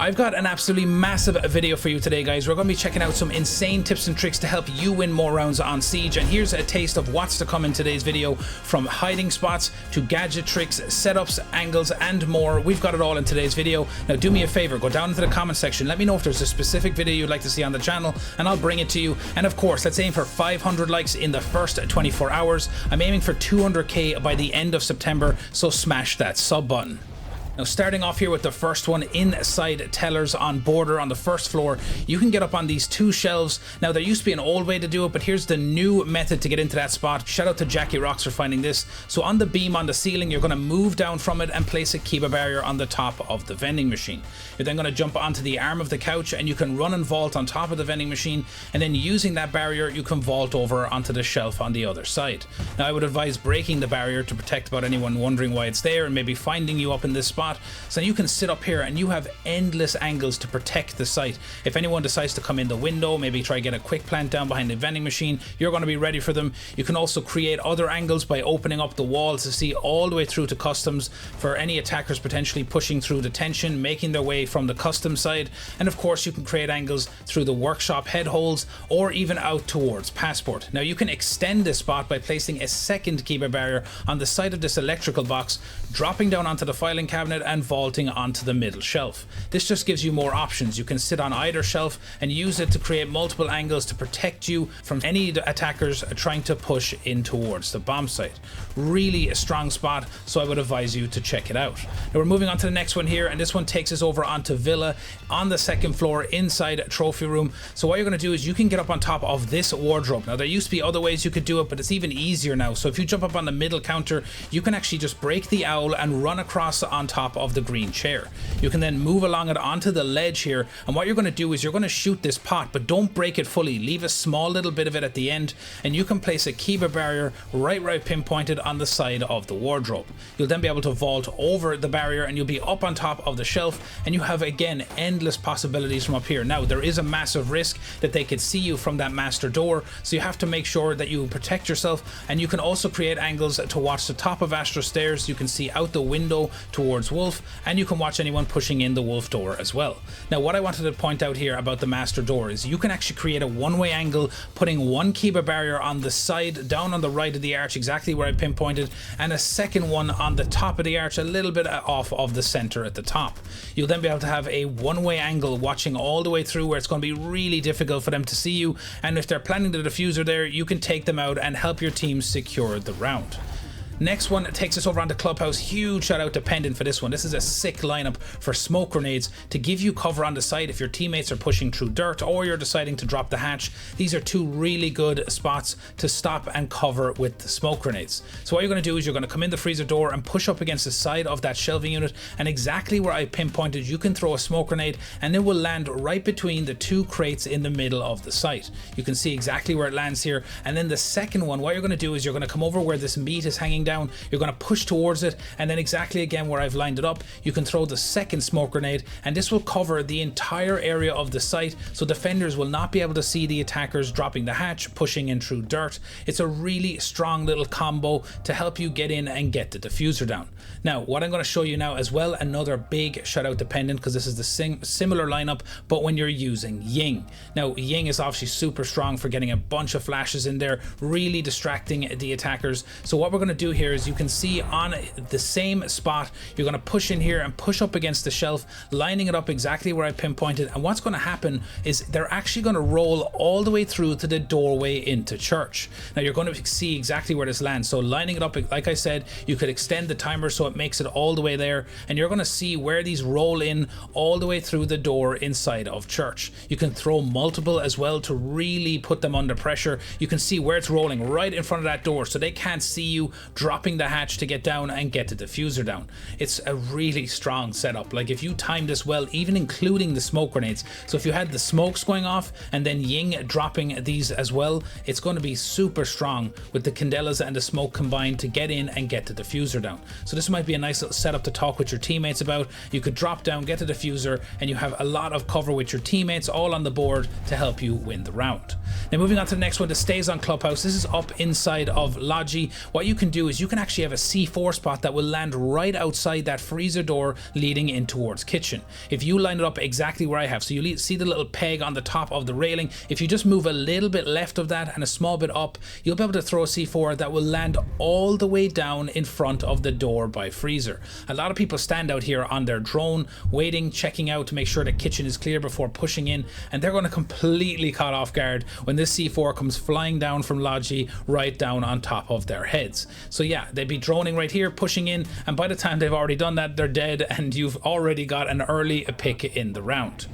I've got an absolutely massive video for you today, guys. We're going to be checking out some insane tips and tricks to help you win more rounds on Siege, and here's a taste of what's to come in today's video, from hiding spots to gadget tricks, setups, angles, and more. We've got it all in today's video. Now do me a favor, go down into the comment section, let me know if there's a specific video you'd like to see on the channel, and I'll bring it to you. And of course, let's aim for 500 likes in the first 24 hours. I'm aiming for 200k by the end of September, so smash that sub button. Now, starting off here with the first one, inside tellers on border on the first floor, you can get up on these two shelves. Now, there used to be an old way to do it, but here's the new method to get into that spot. Shout out to Jackie Rocks for finding this. So on the beam on the ceiling, you're going to move down from it and place a Kiba barrier on the top of the vending machine. You're then going to jump onto the arm of the couch, and you can run and vault on top of the vending machine, and then using that barrier, you can vault over onto the shelf on the other side. Now, I would advise breaking the barrier to protect about anyone wondering why it's there and maybe finding you up in this spot. So you can sit up here and you have endless angles to protect the site. If anyone decides to come in the window, maybe try get a quick plant down behind the vending machine, you're going to be ready for them. You can also create other angles by opening up the walls to see all the way through to customs for any attackers potentially pushing through detention, making their way from the custom side. And of course, you can create angles through the workshop head holes or even out towards passport. Now, you can extend this spot by placing a second Kiba barrier on the side of this electrical box, dropping down onto the filing cabinet and vaulting onto the middle shelf. This just gives you more options. You can sit on either shelf and use it to create multiple angles to protect you from any attackers trying to push in towards the bomb site. Really a strong spot, so I would advise you to check it out. Now we're moving on to the next one here, and this one takes us over onto Villa on the second floor inside Trophy Room. So what you're going to do is you can get up on top of this wardrobe. Now there used to be other ways you could do it, but it's even easier now. So if you jump up on the middle counter, you can actually just break the owl and run across on top of the green chair. You can then move along it onto the ledge here, and what you're going to do is you're going to shoot this pot, but don't break it fully. Leave a small little bit of it at the end, and you can place a Kiba barrier right pinpointed on the side of the wardrobe. You'll then be able to vault over the barrier and you'll be up on top of the shelf, and you have again endless possibilities from up here. Now there is a massive risk that they could see you from that master door, so you have to make sure that you protect yourself. And you can also create angles to watch the top of Astra stairs. You can see out the window towards Wolf, and you can watch anyone pushing in the Wolf door as well. Now what I wanted to point out here about the master door is you can actually create a one-way angle, putting one Kiba barrier on the side down on the right of the arch, exactly where I pinpointed, and a second one on the top of the arch, a little bit off of the center at the top. You'll then be able to have a one-way angle watching all the way through, where it's going to be really difficult for them to see you, and if they're planning the diffuser there, you can take them out and help your team secure the round. Next one takes us over onto Clubhouse. Huge shout out to Pendant for this one. This is a sick lineup for smoke grenades to give you cover on the side if your teammates are pushing through dirt or you're deciding to drop the hatch. These are two really good spots to stop and cover with the smoke grenades. So what you're going to do is you're going to come in the freezer door and push up against the side of that shelving unit, and exactly where I pinpointed, you can throw a smoke grenade and it will land right between the two crates in the middle of the site. You can see exactly where it lands here. And then the second one, what you're going to do is you're going to come over where this meat is hanging down. You're going to push towards it, and then exactly again where I've lined it up, you can throw the second smoke grenade, and this will cover the entire area of the site, so defenders will not be able to see the attackers dropping the hatch, pushing in through dirt. It's a really strong little combo to help you get in and get the diffuser down. Now what I'm going to show you now as well, another big shout out to Pendant, because this is the similar lineup but when you're using Ying. Now Ying is obviously super strong for getting a bunch of flashes in there, really distracting the attackers. So what we're going to do here is you can see on the same spot, you're going to push in here and push up against the shelf, lining it up exactly where I pinpointed, and what's going to happen is they're actually going to roll all the way through to the doorway into church. Now you're going to see exactly where this lands, so lining it up, like I said, you could extend the timer so it makes it all the way there, and you're going to see where these roll in all the way through the door inside of church. You can throw multiple as well to really put them under pressure. You can see where it's rolling right in front of that door, so they can't see you dropping the hatch to get down and get the diffuser down. It's a really strong setup. Like if you time this well, even including the smoke grenades, so if you had the smokes going off and then Ying dropping these as well, it's going to be super strong with the candelas and the smoke combined to get in and get the diffuser down. So this might be a nice little setup to talk with your teammates about. You could drop down, get the diffuser, and you have a lot of cover with your teammates all on the board to help you win the round. Now moving on to the next one that stays on Clubhouse. This is up inside of Logi. What you can do is is you can actually have a C4 spot that will land right outside that freezer door leading in towards kitchen. If you line it up exactly where I have, so you see the little peg on the top of the railing, if you just move a little bit left of that and a small bit up, you'll be able to throw a C4 that will land all the way down in front of the door by freezer. A lot of people stand out here on their drone, waiting, checking out to make sure the kitchen is clear before pushing in, and they're going to completely caught off guard when this C4 comes flying down from Logi right down on top of their heads. So yeah, they'd be droning right here, pushing in, and by the time they've already done that, they're dead, and you've already got an early pick in the round.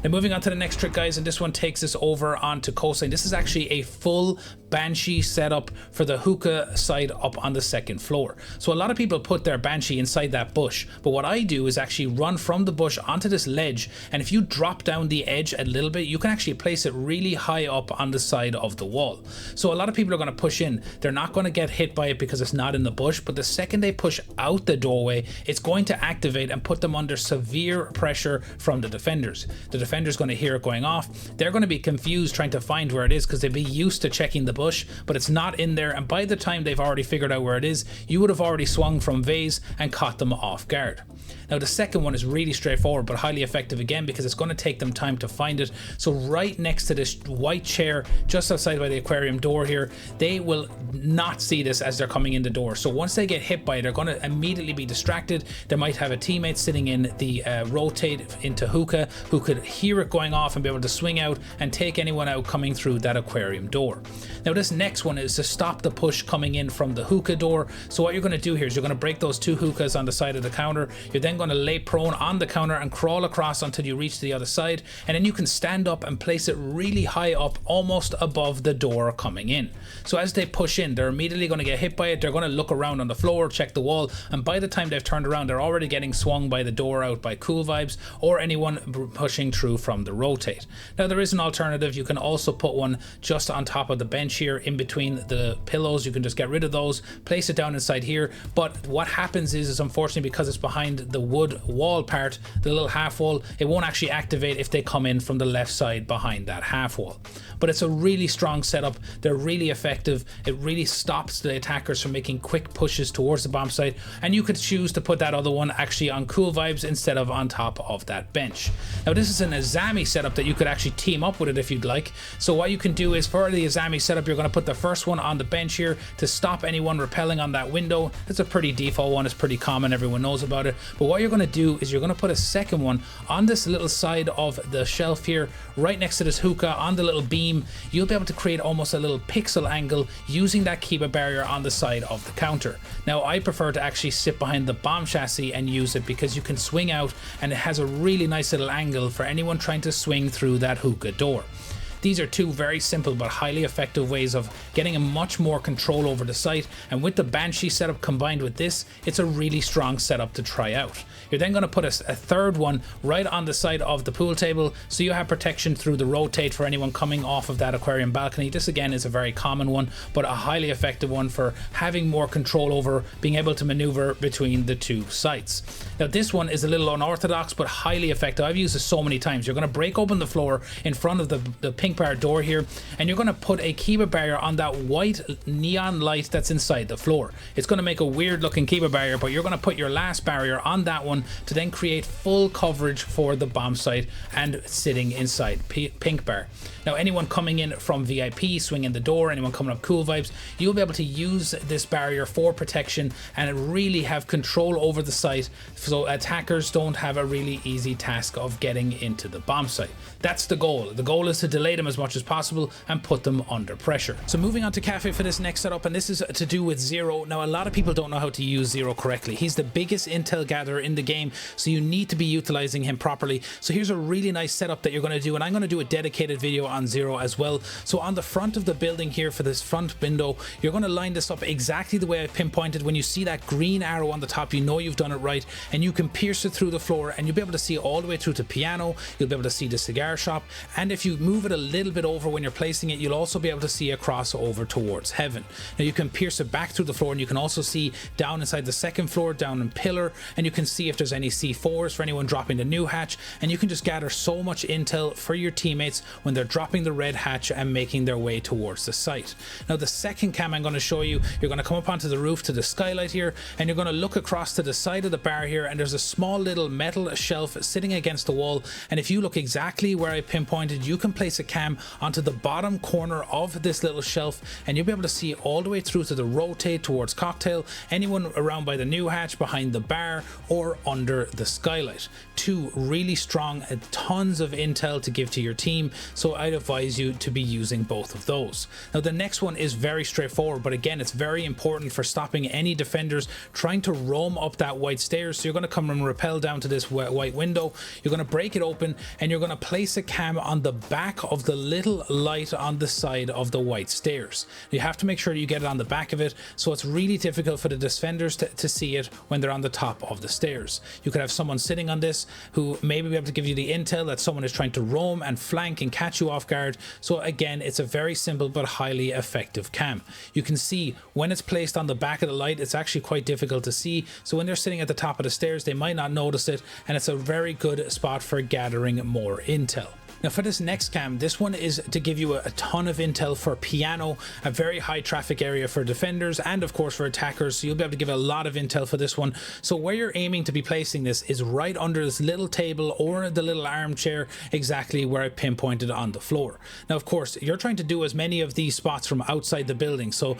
Now moving on to the next trick, guys, and this one takes us over onto coastline. This is actually a full Banshee setup for the hookah side up on the second floor. So a lot of people put their Banshee inside that bush, but what I do is actually run from the bush onto this ledge, and if you drop down the edge a little bit, you can actually place it really high up on the side of the wall. So a lot of people are going to push in. They're not going to get hit by it because it's not in the bush, but the second they push out the doorway, it's going to activate and put them under severe pressure from the defenders. The defender's going to hear it going off. They're going to be confused trying to find where it is because they'd be used to checking the bush, but it's not in there, and by the time they've already figured out where it is, you would have already swung from vase and caught them off guard. Now the second one is really straightforward but highly effective again because it's going to take them time to find it. So right next to this white chair just outside by the aquarium door here, they will not see this as they're coming in the door. So once they get hit by it, they're going to immediately be distracted. They might have a teammate sitting in the rotate into hookah who could hear it going off and be able to swing out and take anyone out coming through that aquarium door. Now this next one is to stop the push coming in from the hookah door. So what you're going to do here is you're going to break those two hookahs on the side of the counter. You're then going to lay prone on the counter and crawl across until you reach the other side, and then you can stand up and place it really high up, almost above the door coming in. So as they push in, they're immediately going to get hit by it. They're going to look around on the floor, check the wall, and by the time they've turned around, they're already getting swung by the door out by Cool Vibes or anyone pushing through from the rotate. Now there is an alternative. You can also put one just on top of the bench here in between the pillows. You can just get rid of those, place it down inside here, but what happens is unfortunately, because it's behind the wood wall part, the little half wall, it won't actually activate if they come in from the left side behind that half wall. But it's a really strong setup. They're really effective. It really stops the attackers from making quick pushes towards the bomb site, and you could choose to put that other one actually on Cool Vibes instead of on top of that bench. Now this is an Azami setup that you could actually team up with it if you'd like. So what you can do is for the Azami setup, you're going to put the first one on the bench here to stop anyone rappelling on that window. It's a pretty default one. It's pretty common. Everyone knows about it. But what you're going to do is you're going to put a second one on this little side of the shelf here, right next to this hookah on the little beam. You'll be able to create almost a little pixel angle using that Kiba barrier on the side of the counter. Now I prefer to actually sit behind the bomb chassis and use it because you can swing out and it has a really nice little angle for anyone trying to swing through that hookah door. These are two very simple but highly effective ways of getting a much more control over the site, and with the Banshee setup combined with this, it's a really strong setup to try out. You're then going to put a third one right on the side of the pool table so you have protection through the rotate for anyone coming off of that aquarium balcony. This again is a very common one, but a highly effective one for having more control over being able to maneuver between the two sites. Now this one is a little unorthodox but highly effective. I've used this so many times. You're going to break open the floor in front of the pink bar door here, and you're going to put a Kiba barrier on that white neon light that's inside the floor. It's going to make a weird looking Kiba barrier, but you're going to put your last barrier on that one to then create full coverage for the bomb site and sitting inside pink bar. Now anyone coming in from VIP, swinging the door, anyone coming up Cool Vibes, you'll be able to use this barrier for protection and really have control over the site so attackers don't have a really easy task of getting into the bomb site. That's the goal. The goal is to delay them as much as possible and put them under pressure. So moving on to Kafe for this next setup, and this is to do with Zero. Now a lot of people don't know how to use Zero correctly. He's the biggest intel gatherer in the game, so you need to be utilizing him properly. So here's a really nice setup that you're going to do, and I'm going to do a dedicated video on Zero as well. So on the front of the building here for this front window, you're going to line this up exactly the way I pinpointed. When you see that green arrow on the top, you know you've done it right, and you can pierce it through the floor and you'll be able to see all the way through to piano. You'll be able to see the cigar shop, and if you move it a little bit over when you're placing it, you'll also be able to see across over towards heaven. Now you can pierce it back through the floor, and you can also see down inside the second floor, down in pillar, and you can see if there's any C4s for anyone dropping the new hatch, and you can just gather so much intel for your teammates when they're dropping the red hatch and making their way towards the site. Now the second cam I'm going to show you, you're going to come up onto the roof to the skylight here, and you're going to look across to the side of the bar here, and there's a small little metal shelf sitting against the wall, and if you look exactly where I pinpointed, you can place a cam onto the bottom corner of this little shelf, and you'll be able to see all the way through to the rotate towards cocktail, anyone around by the new hatch, behind the bar, or under the skylight. Two really strong, tons of intel to give to your team, so I'd advise you to be using both of those. Now the next one is very straightforward, but again it's very important for stopping any defenders trying to roam up that white stairs. So you're going to come and rappel down to this white window, you're going to break it open, and you're going to place a cam on the back of the little light on the side of the white stairs. You have to make sure you get it on the back of it, so it's really difficult for the defenders to see it when they're on the top of the stairs. You could have someone sitting on this who maybe be able to give you the intel that someone is trying to roam and flank and catch you off guard. So again, it's a very simple but highly effective cam. You can see when it's placed on the back of the light, it's actually quite difficult to see, so when they're sitting at the top of the stairs they might not notice it, and it's a very good spot for gathering more intel. Now for this next cam, this one is to give you a ton of intel for piano, a very high traffic area for defenders and of course for attackers, so you'll be able to give a lot of intel for this one. So where you're aiming to be placing this is right under this little table or the little armchair, exactly where I pinpointed on the floor. Now of course you're trying to do as many of these spots from outside the building, so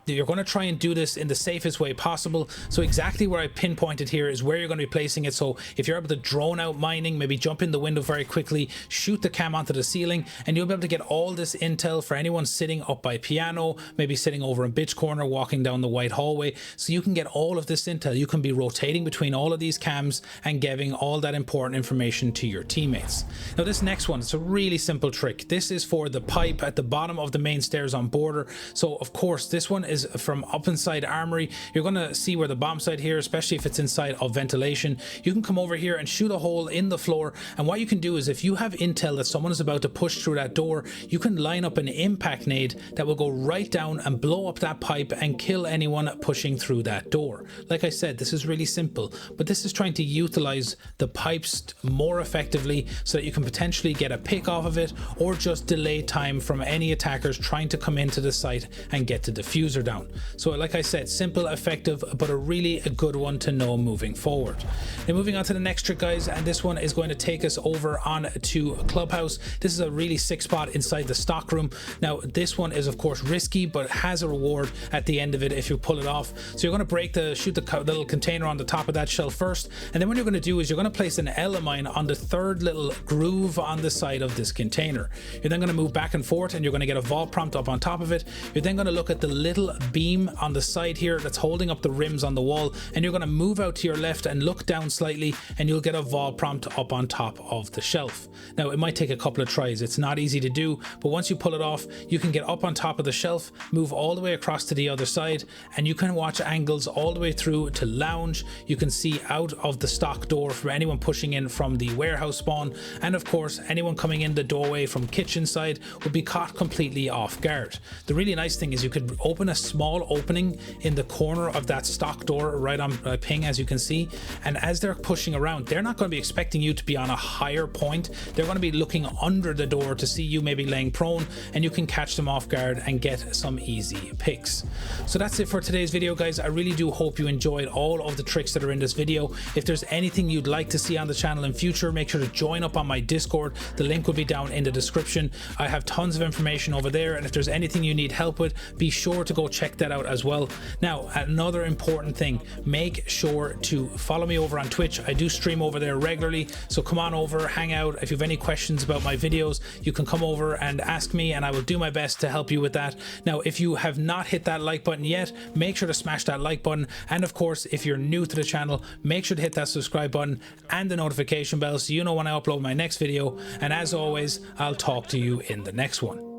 you're going to try and do this in the safest way possible. So exactly where I pinpointed here is where you're going to be placing it. So if you're able to drone out mining, maybe jump in the window very quickly, shoot the cam onto the ceiling, and you'll be able to get all this intel for anyone sitting up by piano, maybe sitting over in bitch corner, walking down the white hallway. So you can get all of this intel. You can be rotating between all of these cams and giving all that important information to your teammates. Now this next one, it's a really simple trick. This is for the pipe at the bottom of the main stairs on border. So of course this one is from up inside armory. You're going to see where the bomb site here, especially if it's inside of ventilation, you can come over here and shoot a hole in the floor, and what you can do is if you have intel that someone is about to push through that door, you can line up an impact nade that will go right down and blow up that pipe and kill anyone pushing through that door. Like I said, this is really simple, but this is trying to utilize the pipes more effectively so that you can potentially get a pick off of it, or just delay time from any attackers trying to come into the site and get the diffuser down. So like I said, simple, effective, but a really good one to know moving forward. Now moving on to the next trick, guys, and this one is going to take us over on to Clubhouse. This is a really sick spot inside the stock room. Now this one is of course risky, but has a reward at the end of it if you pull it off. So you're going to shoot the little container on the top of that shelf first, and then what you're going to do is you're going to place an L-mine on the third little groove on the side of this container. You're then going to move back and forth, and you're going to get a vault prompt up on top of it. You're then going to look at the little beam on the side here that's holding up the rims on the wall, and you're going to move out to your left and look down slightly, and you'll get a vault prompt up on top of the shelf. Now it might take a couple of tries, it's not easy to do, but once you pull it off, you can get up on top of the shelf, move all the way across to the other side, and you can watch angles all the way through to lounge. You can see out of the stock door from anyone pushing in from the warehouse spawn, and of course anyone coming in the doorway from kitchen side would be caught completely off guard. The really nice thing is you could open a small opening in the corner of that stock door right on ping, as you can see, and as they're pushing around, they're not going to be expecting you to be on a higher point. They're going to be looking under the door to see you maybe laying prone, and you can catch them off guard and get some easy picks. So that's it for today's video, guys. I really do hope you enjoyed all of the tricks that are in this video. If there's anything you'd like to see on the channel in future, make sure to join up on my Discord. The link will be down in the description. I have tons of information over there, and if there's anything you need help with, be sure to go check that out as well. Now, another important thing, make sure to follow me over on Twitch. I do stream over there regularly, so come on over, hang out. If you have any questions about my videos, you can come over and ask me, and I will do my best to help you with that. Now, if you have not hit that like button yet, make sure to smash that like button, and of course, if you're new to the channel, make sure to hit that subscribe button and the notification bell so you know when I upload my next video. And as always, I'll talk to you in the next one.